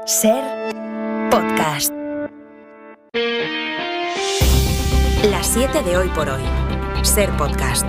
Ser Podcast. Las 7 de hoy por hoy. Ser Podcast.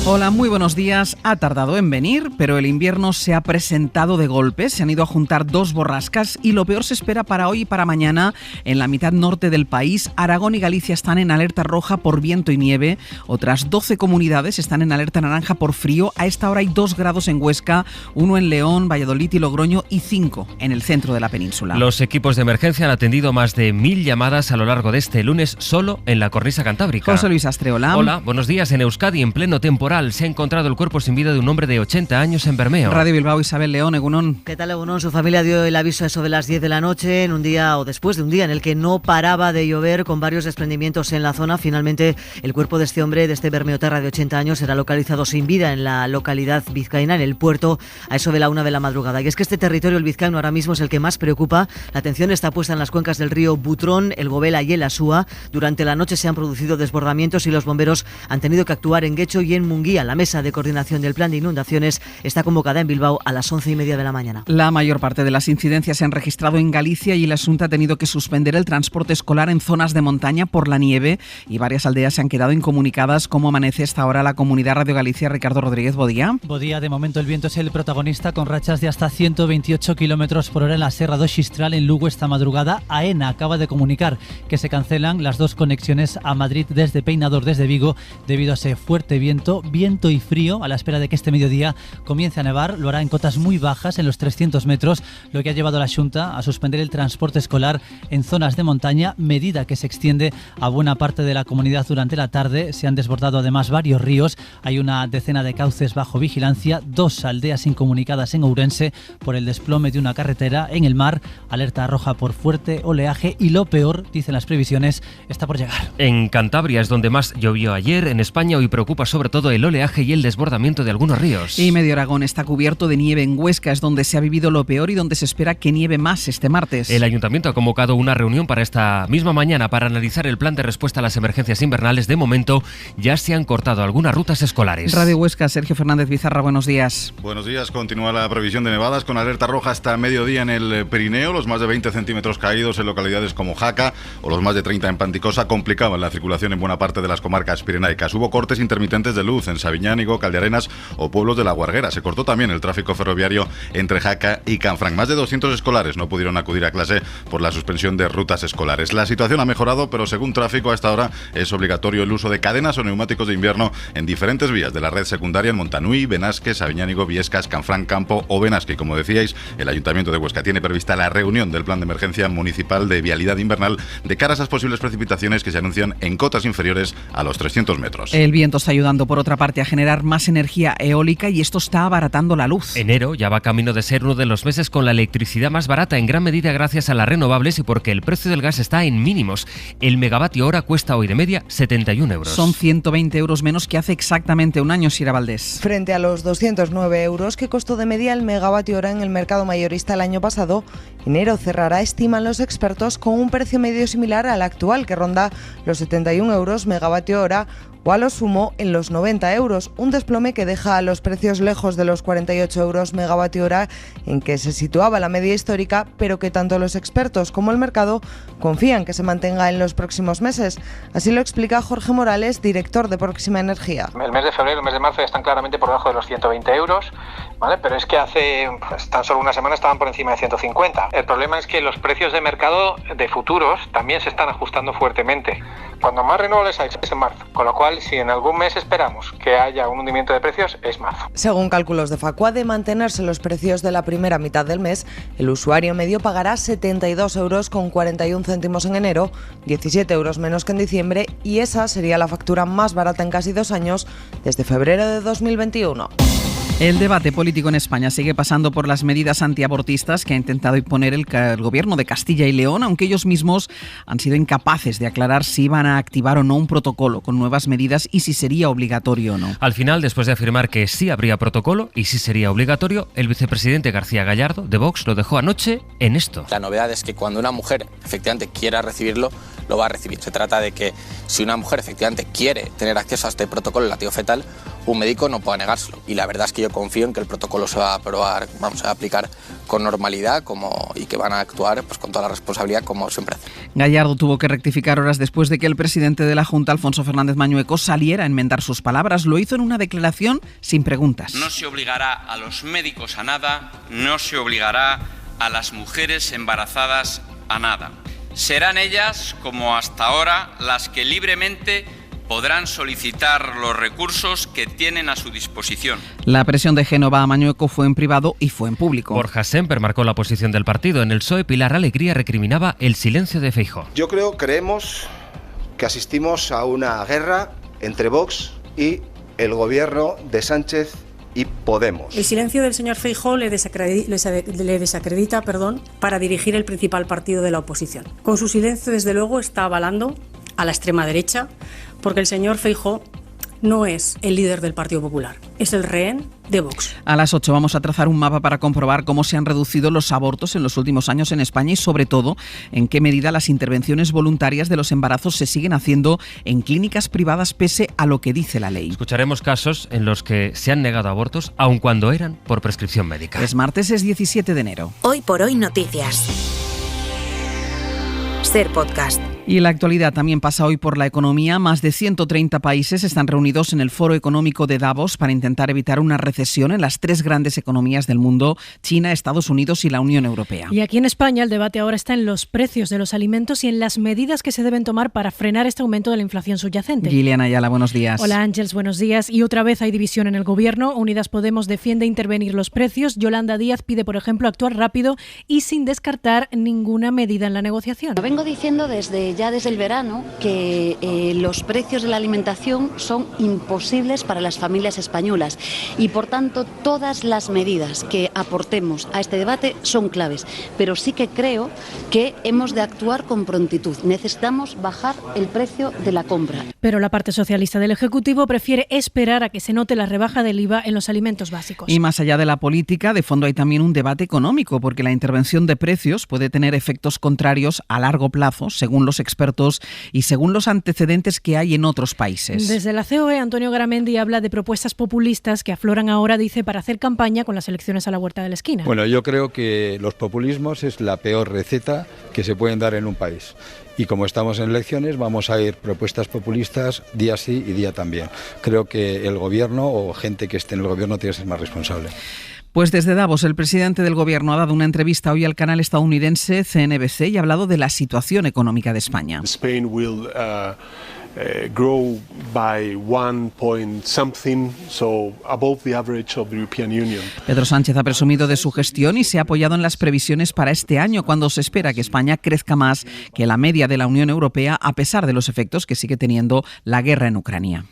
Hola, muy buenos días. Ha tardado en venir, pero el invierno se ha presentado de golpe. Se han ido a juntar dos borrascas y lo peor se espera para hoy y para mañana. En la mitad norte del país, Aragón y Galicia están en alerta roja por viento y nieve. Otras 12 comunidades están en alerta naranja por frío. A esta hora hay 2 grados en Huesca, 1 en León, Valladolid y Logroño y 5 en el centro de la península. Los equipos de emergencia han atendido más de 1000 llamadas a lo largo de este lunes solo en la cornisa cantábrica. José Luis Astreola. Hola, buenos días. En Euskadi, en pleno temporal, se ha encontrado el cuerpo sin vida de un hombre de 80 años en Bermeo. Radio Bilbao, Isabel León, Egunon. ¿Qué tal, Egunon? Su familia dio el aviso a eso de las 10 de la noche, en un día o después de un día en el que no paraba de llover, con varios desprendimientos en la zona. Finalmente, el cuerpo de este hombre, de este bermeotarra de 80 años, será localizado sin vida en la localidad vizcaína, en el puerto, a eso de la 1 de la madrugada. Y es que este territorio, el vizcaíno, ahora mismo es el que más preocupa. La atención está puesta en las cuencas del río Butrón, el Gobela y el Asúa. Durante la noche se han producido desbordamientos y los bomberos han tenido que actuar en Guecho y en Munguía. La mesa de coordinación del plan de inundaciones está convocada en Bilbao a las 11:30 de la mañana. La mayor parte de las incidencias se han registrado en Galicia y la Xunta ha tenido que suspender el transporte escolar en zonas de montaña por la nieve y varias aldeas se han quedado incomunicadas. ¿Cómo amanece esta hora la comunidad Radio Galicia? Ricardo Rodríguez, Bodía. Bodía, de momento el viento es el protagonista, con rachas de hasta 128 km por hora en la Serra do Xistral, en Lugo, esta madrugada. AENA acaba de comunicar que se cancelan las 2 conexiones a Madrid desde Peinador, desde Vigo, debido a ese fuerte viento y frío, a la espera de que este mediodía comience a nevar. Lo hará en cotas muy bajas, en los 300 metros, lo que ha llevado a la Xunta a suspender el transporte escolar en zonas de montaña, medida que se extiende a buena parte de la comunidad durante la tarde. Se han desbordado además varios ríos, hay una decena de cauces bajo vigilancia, 2 aldeas incomunicadas en Ourense por el desplome de una carretera. En el mar, alerta roja por fuerte oleaje y lo peor, dicen las previsiones, está por llegar. En Cantabria es donde más llovió ayer. En España hoy preocupa sobre todo el oleaje y el desbordamiento de algunos ríos. Y medio Aragón está cubierto de nieve. En Huesca es donde se ha vivido lo peor y donde se espera que nieve más este martes. El Ayuntamiento ha convocado una reunión para esta misma mañana para analizar el plan de respuesta a las emergencias invernales. De momento ya se han cortado algunas rutas escolares. Radio Huesca, Sergio Fernández Bizarra, buenos días. Buenos días. Continúa la previsión de nevadas con alerta roja hasta mediodía en el Pirineo. Los más de 20 centímetros caídos en localidades como Jaca o los más de 30 en Panticosa complicaban la circulación en buena parte de las comarcas pirenaicas. Hubo cortes intermitentes de luz en Sabiñánigo, Caldearenas o pueblos de La Guarguera. Se cortó también el tráfico ferroviario entre Jaca y Canfranc. Más de 200 escolares no pudieron acudir a clase por la suspensión de rutas escolares. La situación ha mejorado, pero según Tráfico, a esta hora es obligatorio el uso de cadenas o neumáticos de invierno en diferentes vías de la red secundaria en Montanui, Benasque, Sabiñánigo, Viescas, Canfranc, Campo o Benasque. Como decíais, el Ayuntamiento de Huesca tiene prevista la reunión del Plan de Emergencia Municipal de Vialidad Invernal de cara a esas posibles precipitaciones que se anuncian en cotas inferiores a los 300 metros. El viento está ayudando, por otra parte, a generar más energía eólica y esto está abaratando la luz. Enero ya va camino de ser uno de los meses con la electricidad más barata, en gran medida gracias a las renovables y porque el precio del gas está en mínimos. El megavatio hora cuesta hoy de media 71 euros. Son 120 euros menos que hace exactamente un año, Sira Valdés. Frente a los 209 euros que costó de media el megavatio hora en el mercado mayorista el año pasado, enero cerrará, estiman los expertos, con un precio medio similar al actual, que ronda los 71 euros megavatio hora, o a lo sumo en los 90 euros, un desplome que deja a los precios lejos de los 48 euros megavatio hora en que se situaba la media histórica, pero que tanto los expertos como el mercado confían que se mantenga en los próximos meses. Así lo explica Jorge Morales, director de Próxima Energía. El mes de febrero, el mes de marzo ya están claramente por debajo de los 120 euros, ¿vale? Pero es que hace tan solo una semana estaban por encima de 150. El problema es que los precios de mercado de futuros también se están ajustando fuertemente. Cuando más renovables hay es en marzo, con lo cual si en algún mes esperamos que haya un hundimiento de precios es marzo. Según cálculos de Facua, de mantenerse los precios de la primera mitad del mes, el usuario medio pagará 72 euros con 41 céntimos en enero, 17 euros menos que en diciembre, y esa sería la factura más barata en casi 2 años desde febrero de 2021. El debate político en España sigue pasando por las medidas antiabortistas que ha intentado imponer el gobierno de Castilla y León, aunque ellos mismos han sido incapaces de aclarar si iban a activar o no un protocolo con nuevas medidas y si sería obligatorio o no. Al final, después de afirmar que sí habría protocolo y sí sería obligatorio, el vicepresidente García Gallardo, de Vox, lo dejó anoche en esto. La novedad es que cuando una mujer efectivamente quiera recibirlo, lo va a recibir. Se trata de que si una mujer efectivamente quiere tener acceso a este protocolo lactacio fetal, un médico no pueda negárselo. Y la verdad es que yo confío en que el protocolo se va a aprobar, vamos a aplicar con normalidad y que van a actuar pues, con toda la responsabilidad como siempre hacen. Gallardo tuvo que rectificar horas después de que el presidente de la Junta, Alfonso Fernández Mañueco, saliera a enmendar sus palabras. Lo hizo en una declaración sin preguntas. No se obligará a los médicos a nada, no se obligará a las mujeres embarazadas a nada. Serán ellas, como hasta ahora, las que libremente podrán solicitar los recursos que tienen a su disposición. La presión de Génova a Mañueco fue en privado y fue en público. Borja Semper marcó la posición del partido. En el PSOE, Pilar Alegría recriminaba el silencio de Feijóo. Creemos que asistimos a una guerra entre Vox y el gobierno de Sánchez y Podemos. El silencio del señor Feijóo le desacredita para dirigir el principal partido de la oposición. Con su silencio, desde luego, está avalando a la extrema derecha, porque el señor Feijóo no es el líder del Partido Popular, es el rehén de Vox. A las 8 vamos a trazar un mapa para comprobar cómo se han reducido los abortos en los últimos años en España y, sobre todo, en qué medida las intervenciones voluntarias de los embarazos se siguen haciendo en clínicas privadas pese a lo que dice la ley. Escucharemos casos en los que se han negado abortos aun cuando eran por prescripción médica. Es martes, es 17 de enero. Hoy por hoy noticias. Ser podcast. Y la actualidad también pasa hoy por la economía. Más de 130 países están reunidos en el Foro Económico de Davos para intentar evitar una recesión en las tres grandes economías del mundo: China, Estados Unidos y la Unión Europea. Y aquí en España el debate ahora está en los precios de los alimentos y en las medidas que se deben tomar para frenar este aumento de la inflación subyacente. Gillian Ayala, buenos días. Hola Ángels, buenos días. Y otra vez hay división en el Gobierno. Unidas Podemos defiende intervenir los precios. Yolanda Díaz pide, por ejemplo, actuar rápido y sin descartar ninguna medida en la negociación. Lo vengo diciendo desde el verano que los precios de la alimentación son imposibles para las familias españolas y, por tanto, todas las medidas que aportemos a este debate son claves. Pero sí que creo que hemos de actuar con prontitud. Necesitamos bajar el precio de la compra. Pero la parte socialista del Ejecutivo prefiere esperar a que se note la rebaja del IVA en los alimentos básicos. Y más allá de la política, de fondo hay también un debate económico, porque la intervención de precios puede tener efectos contrarios a largo plazo, según los expertos y según los antecedentes que hay en otros países. Desde la COE, Antonio Garamendi habla de propuestas populistas que afloran ahora, dice, para hacer campaña con las elecciones a la vuelta de la esquina. Bueno, yo creo que los populismos es la peor receta que se pueden dar en un país. Y como estamos en elecciones, vamos a ir propuestas populistas día sí y día también. Creo que el gobierno o gente que esté en el gobierno tiene que ser más responsable. Pues desde Davos, el presidente del Gobierno ha dado una entrevista hoy al canal estadounidense CNBC y ha hablado de la situación económica de España. Spain will grow by 1 point something, so above the average of the European Union. Pedro Sánchez ha presumido de su gestión y se ha apoyado en las previsiones para este año, cuando se espera que España crezca más que la media de la Unión Europea, a pesar de los efectos que sigue teniendo la guerra en Ucrania.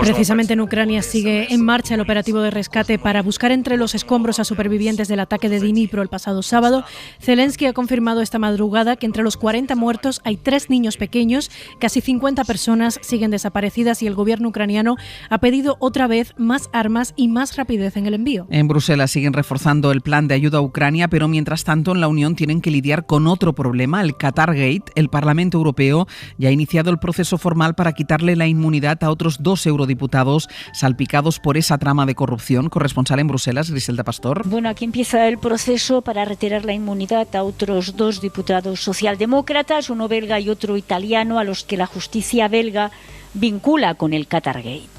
Precisamente en Ucrania sigue en marcha el operativo de rescate para buscar entre los escombros a supervivientes del ataque de Dnipro el pasado sábado. Zelensky ha confirmado esta madrugada que entre los 40 muertos hay 3 niños pequeños, casi 50 personas siguen desaparecidas y el gobierno ucraniano ha pedido otra vez más armas y más rapidez en el envío. En Bruselas siguen reforzando el plan de ayuda a Ucrania, pero mientras tanto en la Unión tienen que lidiar con otro problema, el Qatargate. El Parlamento Europeo ya ha iniciado el proceso formal para quitarle la inmunidad a otros 2 eurodiputados salpicados por esa trama de corrupción. Corresponsal en Bruselas, Griselda Pastor. Bueno, aquí empieza el proceso para retirar la inmunidad a otros 2 diputados socialdemócratas, uno belga y otro italiano, a los que la justicia belga vincula con el Qatargate.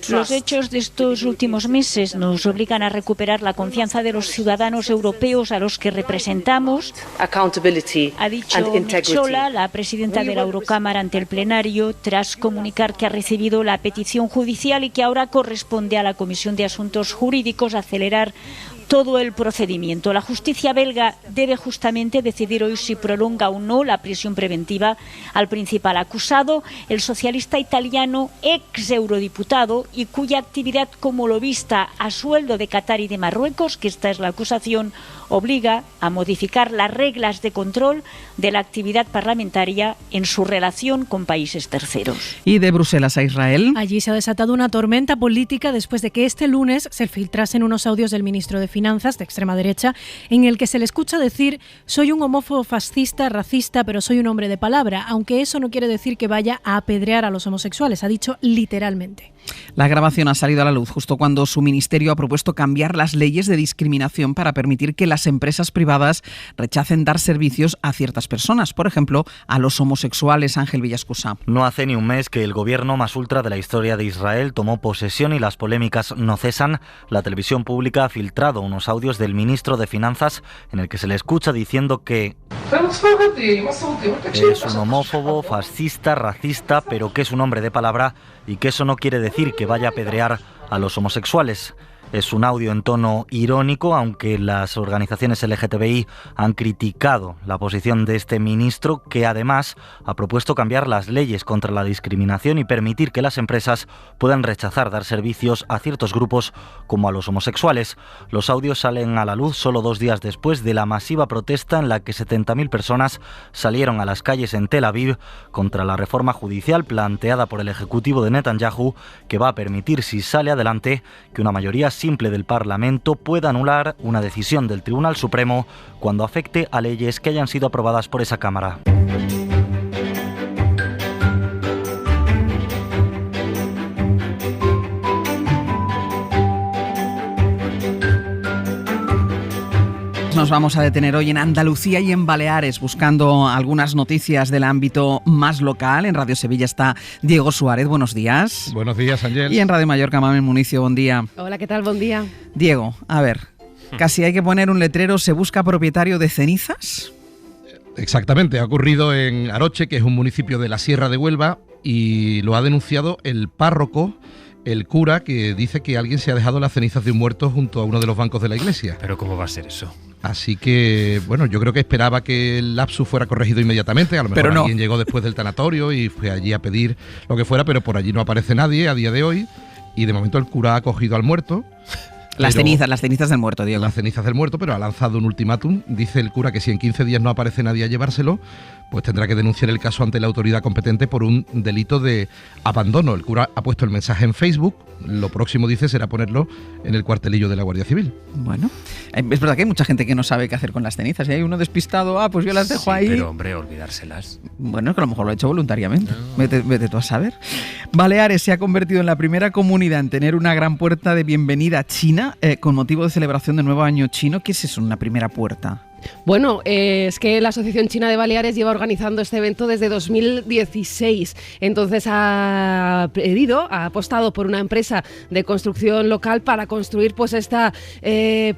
Los hechos de estos últimos meses nos obligan a recuperar la confianza de los ciudadanos europeos a los que representamos, ha dicho Metsola, la presidenta de la Eurocámara, ante el plenario, tras comunicar que ha recibido la petición judicial y que ahora corresponde a la Comisión de Asuntos Jurídicos acelerar todo el procedimiento. La justicia belga debe justamente decidir hoy si prolonga o no la prisión preventiva al principal acusado, el socialista italiano, ex eurodiputado y cuya actividad como lobista a sueldo de Qatar y de Marruecos, que esta es la acusación, obliga a modificar las reglas de control de la actividad parlamentaria en su relación con países terceros. Y de Bruselas a Israel. Allí se ha desatado una tormenta política después de que este lunes se filtrasen unos audios del ministro de Finanzas de extrema derecha en el que se le escucha decir: soy un homófobo fascista, racista, pero soy un hombre de palabra, aunque eso no quiere decir que vaya a apedrear a los homosexuales, ha dicho literalmente. La grabación ha salido a la luz justo cuando su ministerio ha propuesto cambiar las leyes de discriminación para permitir que las empresas privadas rechacen dar servicios a ciertas personas, por ejemplo, a los homosexuales. Ángel Villascusa. No hace ni un mes que el gobierno más ultra de la historia de Israel tomó posesión y las polémicas no cesan. La televisión pública ha filtrado unos audios del ministro de Finanzas en el que se le escucha diciendo que es un homófobo, fascista, racista, pero que es un hombre de palabra y que eso no quiere decir que vaya a apedrear a los homosexuales. Es un audio en tono irónico, aunque las organizaciones LGTBI han criticado la posición de este ministro, que además ha propuesto cambiar las leyes contra la discriminación y permitir que las empresas puedan rechazar dar servicios a ciertos grupos como a los homosexuales. Los audios salen a la luz solo 2 días después de la masiva protesta en la que 70.000 personas salieron a las calles en Tel Aviv contra la reforma judicial planteada por el ejecutivo de Netanyahu, que va a permitir, si sale adelante, que una mayoría simple del Parlamento pueda anular una decisión del Tribunal Supremo cuando afecte a leyes que hayan sido aprobadas por esa Cámara. Nos vamos a detener hoy en Andalucía y en Baleares buscando algunas noticias del ámbito más local. En Radio Sevilla está Diego Suárez. Buenos días. Buenos días, Ángel. Y en Radio Mallorca, Mamen Municio. Buen día. Hola, ¿qué tal? Buen día. Diego, a ver, casi hay que poner un letrero: ¿se busca propietario de cenizas? Exactamente, ha ocurrido en Aroche, que es un municipio de la Sierra de Huelva, y lo ha denunciado el párroco, el cura, que dice que alguien se ha dejado las cenizas de un muerto junto a uno de los bancos de la iglesia. ¿Pero cómo va a ser eso? Así que, bueno, yo creo que esperaba que el lapsus fuera corregido inmediatamente. A lo mejor alguien llegó después del tanatorio y fue allí a pedir lo que fuera, pero por allí no aparece nadie a día de hoy. Y de momento el cura ha cogido al muerto. Las cenizas del muerto, Diego. Las cenizas del muerto, pero ha lanzado un ultimátum. Dice el cura que si en 15 días no aparece nadie a llevárselo, pues tendrá que denunciar el caso ante la autoridad competente por un delito de abandono. El cura ha puesto el mensaje en Facebook. Lo próximo, dice, será ponerlo en el cuartelillo de la Guardia Civil. Bueno, es verdad que hay mucha gente que no sabe qué hacer con las cenizas. Si hay uno despistado, pues yo las dejo ahí. Pero, hombre, olvidárselas. Bueno, es que a lo mejor lo ha hecho voluntariamente. No. Vete tú a saber. Baleares se ha convertido en la primera comunidad en tener una gran puerta de bienvenida china con motivo de celebración del Nuevo Año Chino. ¿Qué es eso, una primera puerta? Bueno, es que la Asociación China de Baleares lleva organizando este evento desde 2016. Entonces ha apostado por una empresa de construcción local para construir pues esta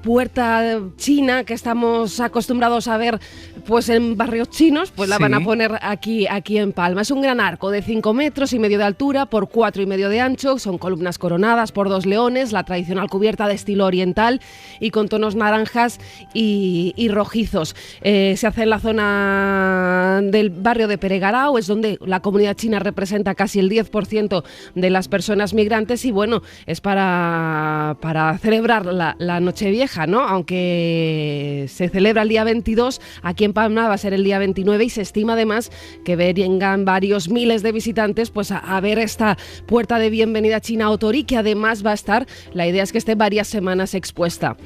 puerta china que estamos acostumbrados a ver pues en barrios chinos, pues la van a poner aquí en Palma. Es un gran arco de 5,5 metros de altura por 4,5 de ancho. Son columnas coronadas por 2 leones, la tradicional cubierta de estilo oriental y con tonos naranjas y rojizos. Se hace en la zona del barrio de Peregarao, es donde la comunidad china representa casi el 10% de las personas migrantes y bueno, es para celebrar la Nochevieja, ¿no? Aunque se celebra el día 22, aquí en Palma va a ser el día 29 y se estima además que vengan varios miles de visitantes pues a ver esta puerta de bienvenida china Otori, que además va a estar, la idea es que esté varias semanas expuesta.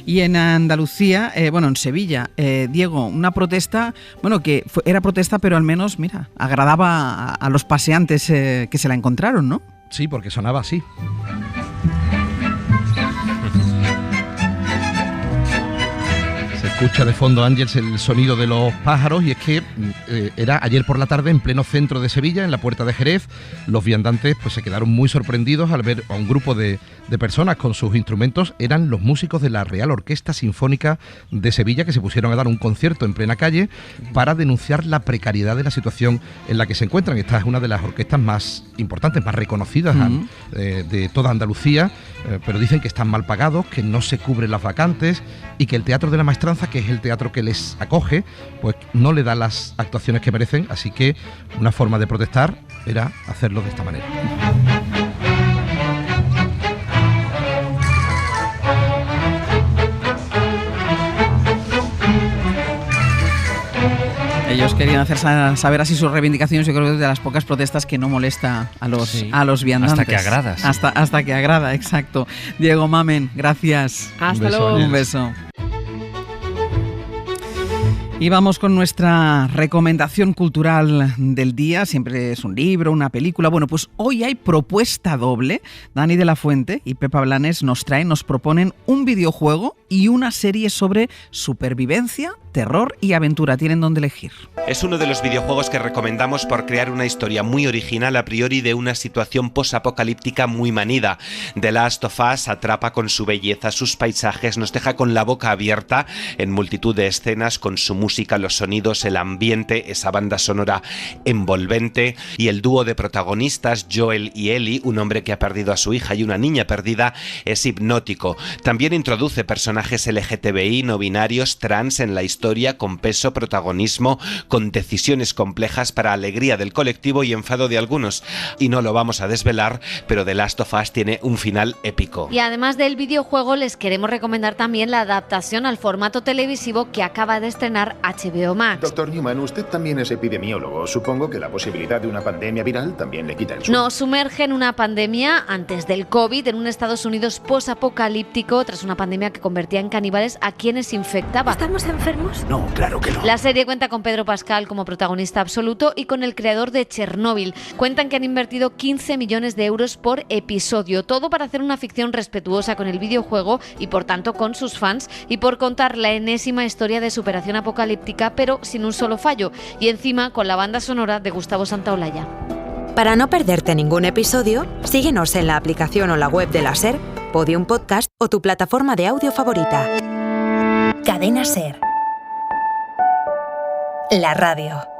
Y en Andalucía, en Sevilla, Diego, una protesta, que era protesta, pero al menos, mira, agradaba a los paseantes que se la encontraron, ¿no? Sí, porque sonaba así. Escucha de fondo, Ángel, el sonido de los pájaros, y es que era ayer por la tarde en pleno centro de Sevilla, en la Puerta de Jerez. Los viandantes pues se quedaron muy sorprendidos al ver a un grupo de personas con sus instrumentos. Eran los músicos de la Real Orquesta Sinfónica de Sevilla, que se pusieron a dar un concierto en plena calle para denunciar la precariedad de la situación en la que se encuentran. Esta es una de las orquestas más importantes, más reconocidas de toda Andalucía, pero dicen que están mal pagados, que no se cubren las vacantes y que el Teatro de la Maestranza, que es el teatro que les acoge, pues no le da las actuaciones que merecen, así que una forma de protestar era hacerlo de esta manera. Ellos querían hacer saber así sus reivindicaciones. Yo creo que es de las pocas protestas que no molesta a los viandantes. Hasta que agradas. Hasta que agrada, exacto. Diego Mamen, gracias. Hasta luego. Un beso. Y vamos con nuestra recomendación cultural del día. Siempre es un libro, una película. Bueno, pues hoy hay propuesta doble. Dani de la Fuente y Pepa Blanes nos proponen un videojuego y una serie sobre supervivencia, terror y aventura. Tienen dónde elegir. Es uno de los videojuegos que recomendamos por crear una historia muy original a priori de una situación posapocalíptica muy manida. The Last of Us atrapa con su belleza, sus paisajes, nos deja con la boca abierta en multitud de escenas con su música, los sonidos, el ambiente, esa banda sonora envolvente y el dúo de protagonistas, Joel y Ellie, un hombre que ha perdido a su hija y una niña perdida, es hipnótico. También introduce personajes LGTBI, no binarios, trans en la historia, con peso, protagonismo, con decisiones complejas para alegría del colectivo y enfado de algunos. Y no lo vamos a desvelar, pero The Last of Us tiene un final épico. Y además del videojuego, les queremos recomendar también la adaptación al formato televisivo que acaba de estrenar HBO Max. Doctor Newman, usted también es epidemiólogo. Supongo que la posibilidad de una pandemia viral también le quita el sueño. Nos sumerge en una pandemia antes del COVID, en un Estados Unidos posapocalíptico, tras una pandemia que convertía en caníbales a quienes infectaba. ¿Estamos enfermos? No, claro que no. La serie cuenta con Pedro Pascal como protagonista absoluto y con el creador de Chernobyl. Cuentan que han invertido 15 millones de euros por episodio, todo para hacer una ficción respetuosa con el videojuego y por tanto con sus fans, y por contar la enésima historia de superación apocalíptica, pero sin un solo fallo, y encima con la banda sonora de Gustavo Santaolalla. Para no perderte ningún episodio, síguenos en la aplicación o la web de la SER, Podium Podcast o tu plataforma de audio favorita. Cadena SER. La radio.